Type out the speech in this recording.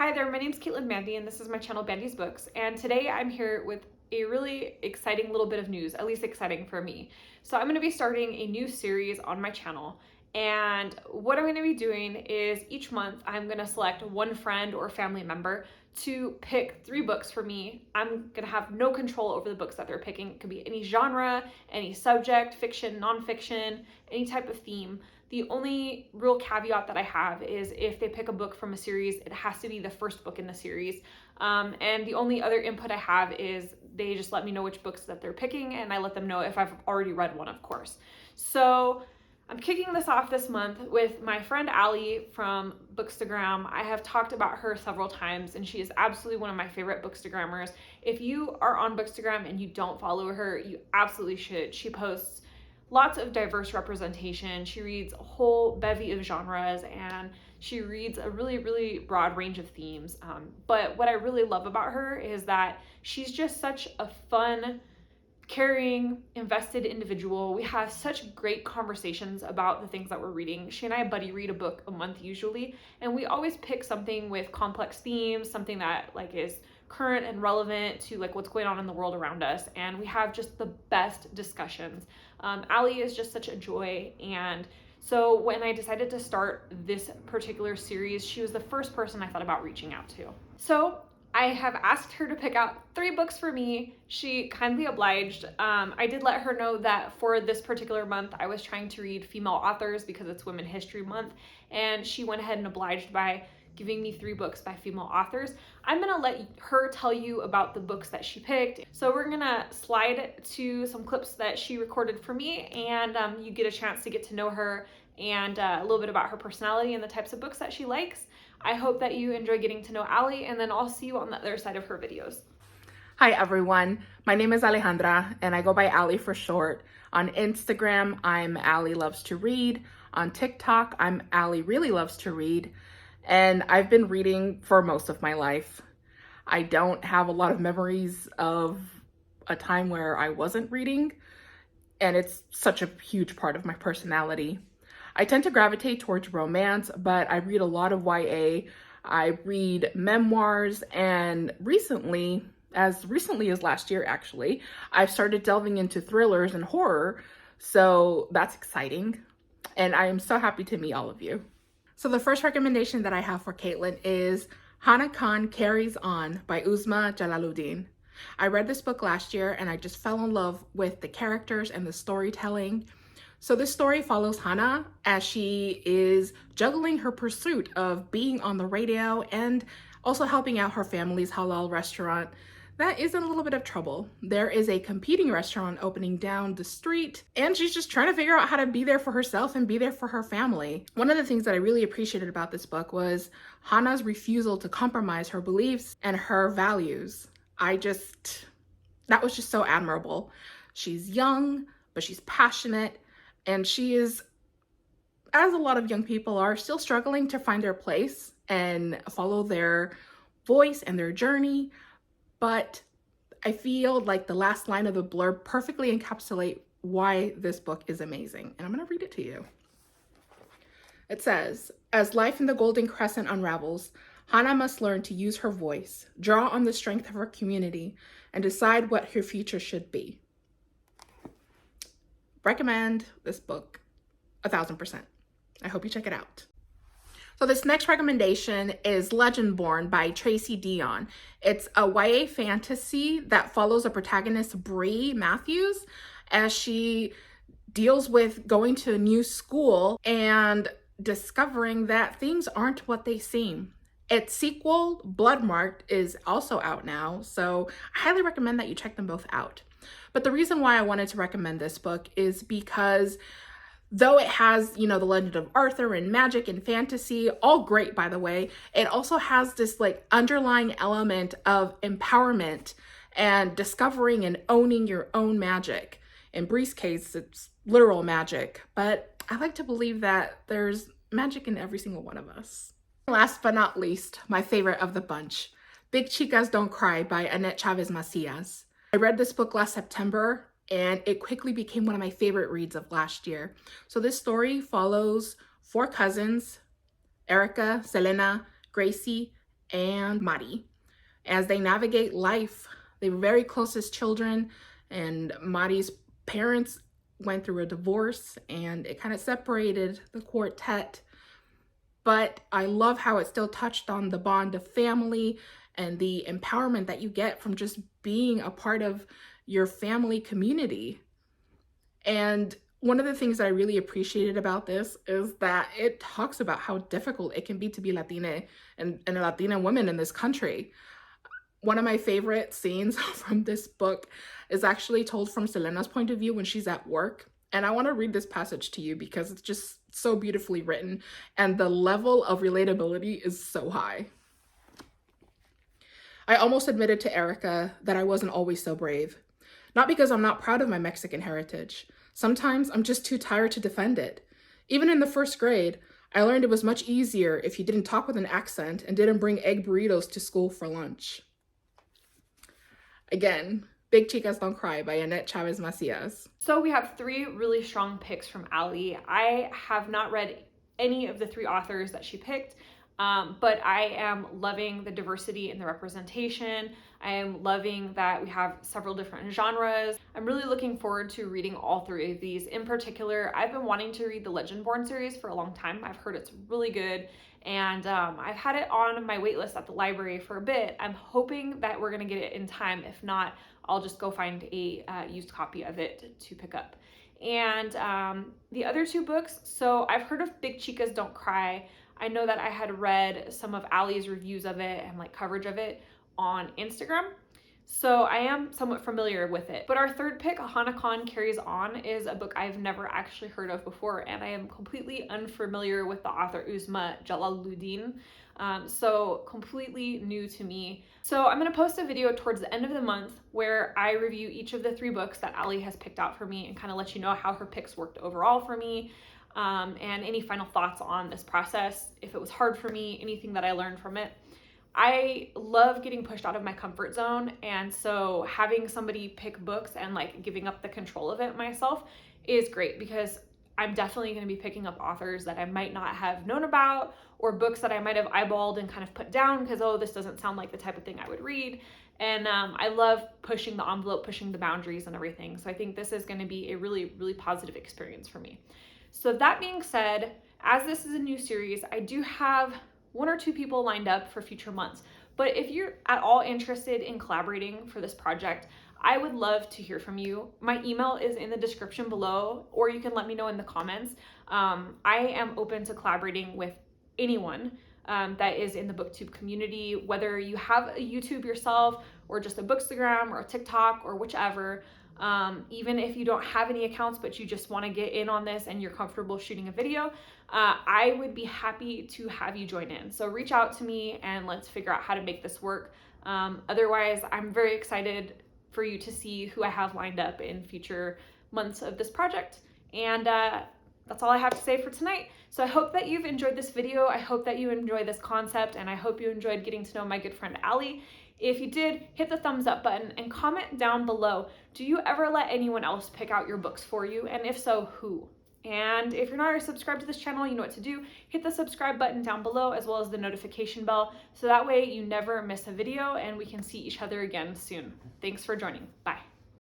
Hi there, my name's Caitlin Mandy and this is my channel BandysBooks, and today I'm here with a really exciting little bit of news, at least exciting for me. So I'm going to be starting a new series on my channel, and what I'm going to be doing is each month I'm going to select one friend or family member to pick 3 books for me. I'm going to have no control over the books that they're picking. It could be any genre, any subject, fiction, nonfiction, any type of theme. The only real caveat that I have is if they pick a book from a series, it has to be the first book in the series. And the only other input I have is they just let me know which books that they're picking, and I let them know if I've already read one, of course. So I'm kicking this off this month with my friend Allie from Bookstagram. I have talked about her several times, and she is absolutely one of my favorite Bookstagrammers. If you are on Bookstagram and you don't follow her, you absolutely should. She posts lots of diverse representation. She reads a whole bevy of genres, and she reads a really broad range of themes. But what I really love about her is that she's just such a fun, caring, invested individual. We have such great conversations about the things that we're reading. She and I buddy read a book a month usually, and we always pick something with complex themes, something that is current and relevant to what's going on in the world around us, and we have just the best discussions. Allie is just such a joy, and so when I decided to start this particular series, she was the first person I thought about reaching out to. So I have asked her to pick out 3 books for me. She kindly obliged. I did let her know that for this particular month, I was trying to read female authors because it's Women's History Month, and she went ahead and obliged by giving me 3 books by female authors. I'm gonna let her tell you about the books that she picked. So we're gonna slide to some clips that she recorded for me, and you get a chance to get to know her and a little bit about her personality and the types of books that she likes. I hope that you enjoy getting to know Allie, and then I'll see you on the other side of her videos. Hi everyone, my name is Alejandra and I go by Allie for short. On Instagram, I'm Allie Loves to Read. On TikTok, I'm Allie Really Loves to Read. And I've been reading for most of my life. I don't have a lot of memories of a time where I wasn't reading, and it's such a huge part of my personality. I tend to gravitate towards romance, but I read a lot of YA. I read memoirs, and as recently as last year actually, I've started delving into thrillers and horror, so that's exciting. And I am so happy to meet all of you. So the first recommendation that I have for Caitlin is Hana Khan Carries On by Uzma Jalaluddin. I read this book last year and I just fell in love with the characters and the storytelling. So this story follows Hana as she is juggling her pursuit of being on the radio and also helping out her family's halal restaurant that is in a little bit of trouble. There is a competing restaurant opening down the street, and she's just trying to figure out how to be there for herself and be there for her family. One of the things that I really appreciated about this book was Hana's refusal to compromise her beliefs and her values. That was just so admirable. She's young, but she's passionate, and she is, as a lot of young people are, still struggling to find their place and follow their voice and their journey. But I feel like the last line of the blurb perfectly encapsulates why this book is amazing. And I'm going to read it to you. It says, as life in the Golden Crescent unravels, Hana must learn to use her voice, draw on the strength of her community, and decide what her future should be. Recommend this book 1000%. I hope you check it out. So this next recommendation is Legendborn by Tracy Dion. It's a YA fantasy that follows a protagonist, Bree Matthews, as she deals with going to a new school and discovering that things aren't what they seem. Its sequel, Bloodmarked, is also out now, so I highly recommend that you check them both out. But the reason why I wanted to recommend this book is because though it has, the legend of Arthur and magic and fantasy, all great, by the way, it also has this underlying element of empowerment and discovering and owning your own magic. In Bree's case, it's literal magic, but I like to believe that there's magic in every single one of us. Last but not least, my favorite of the bunch, Big Chicas Don't Cry by Annette Chavez Macias. I read this book last September, and it quickly became one of my favorite reads of last year. So this story follows 4 cousins, Erica, Selena, Gracie, and Mari. As they navigate life, they were very close as children, and Mari's parents went through a divorce and it kind of separated the quartet. But I love how it still touched on the bond of family and the empowerment that you get from just being a part of your family community. And one of the things that I really appreciated about this is that it talks about how difficult it can be to be Latina and a Latina woman in this country. One of my favorite scenes from this book is actually told from Selena's point of view when she's at work. And I want to read this passage to you because it's just so beautifully written and the level of relatability is so high. I almost admitted to Erica that I wasn't always so brave. Not because I'm not proud of my Mexican heritage. Sometimes I'm just too tired to defend it. Even in the first grade, I learned it was much easier if you didn't talk with an accent and didn't bring egg burritos to school for lunch. Again, Big Chicas Don't Cry by Annette Chavez Macias. So we have 3 really strong picks from Allie. I have not read any of the 3 authors that she picked, but I am loving the diversity and the representation. I am loving that we have several different genres. I'm really looking forward to reading all 3 of these. In particular, I've been wanting to read the Legendborn series for a long time. I've heard it's really good, and I've had it on my waitlist at the library for a bit. I'm hoping that we're gonna get it in time. If not, I'll just go find a used copy of it to pick up. And the other 2 books, so I've heard of Big Chicas Don't Cry. I know that I had read some of Allie's reviews of it and like coverage of it on Instagram, so I am somewhat familiar with it. But our 3rd pick, Hana Khan Carries On, is a book I've never actually heard of before, and I am completely unfamiliar with the author Uzma Jalaluddin, so completely new to me. So I'm going to post a video towards the end of the month where I review each of the 3 books that Allie has picked out for me and kind of let you know how her picks worked overall for me. And any final thoughts on this process, if it was hard for me, anything that I learned from it. I love getting pushed out of my comfort zone, and so having somebody pick books and like giving up the control of it myself is great, because I'm definitely going to be picking up authors that I might not have known about, or books that I might have eyeballed and kind of put down because, oh, this doesn't sound like the type of thing I would read. And I love pushing the envelope, pushing the boundaries and everything. So I think this is going to be a really, really positive experience for me. So that being said, as this is a new series, I do have 1 or 2 people lined up for future months. But if you're at all interested in collaborating for this project, I would love to hear from you. My email is in the description below, or you can let me know in the comments. I am open to collaborating with anyone that is in the booktube community, whether you have a YouTube yourself or just a Bookstagram or a TikTok or whichever. Even if you don't have any accounts but you just want to get in on this and you're comfortable shooting a video, I would be happy to have you join in. So reach out to me and let's figure out how to make this work. Otherwise, I'm very excited for you to see who I have lined up in future months of this project. And that's all I have to say for tonight. So I hope that you've enjoyed this video. I hope that you enjoy this concept, and I hope you enjoyed getting to know my good friend Allie. If you did, hit the thumbs up button and comment down below. Do you ever let anyone else pick out your books for you? And if so, who? And if you're not already subscribed to this channel, you know what to do. Hit the subscribe button down below, as well as the notification bell, so that way you never miss a video and we can see each other again soon. Thanks for joining. Bye.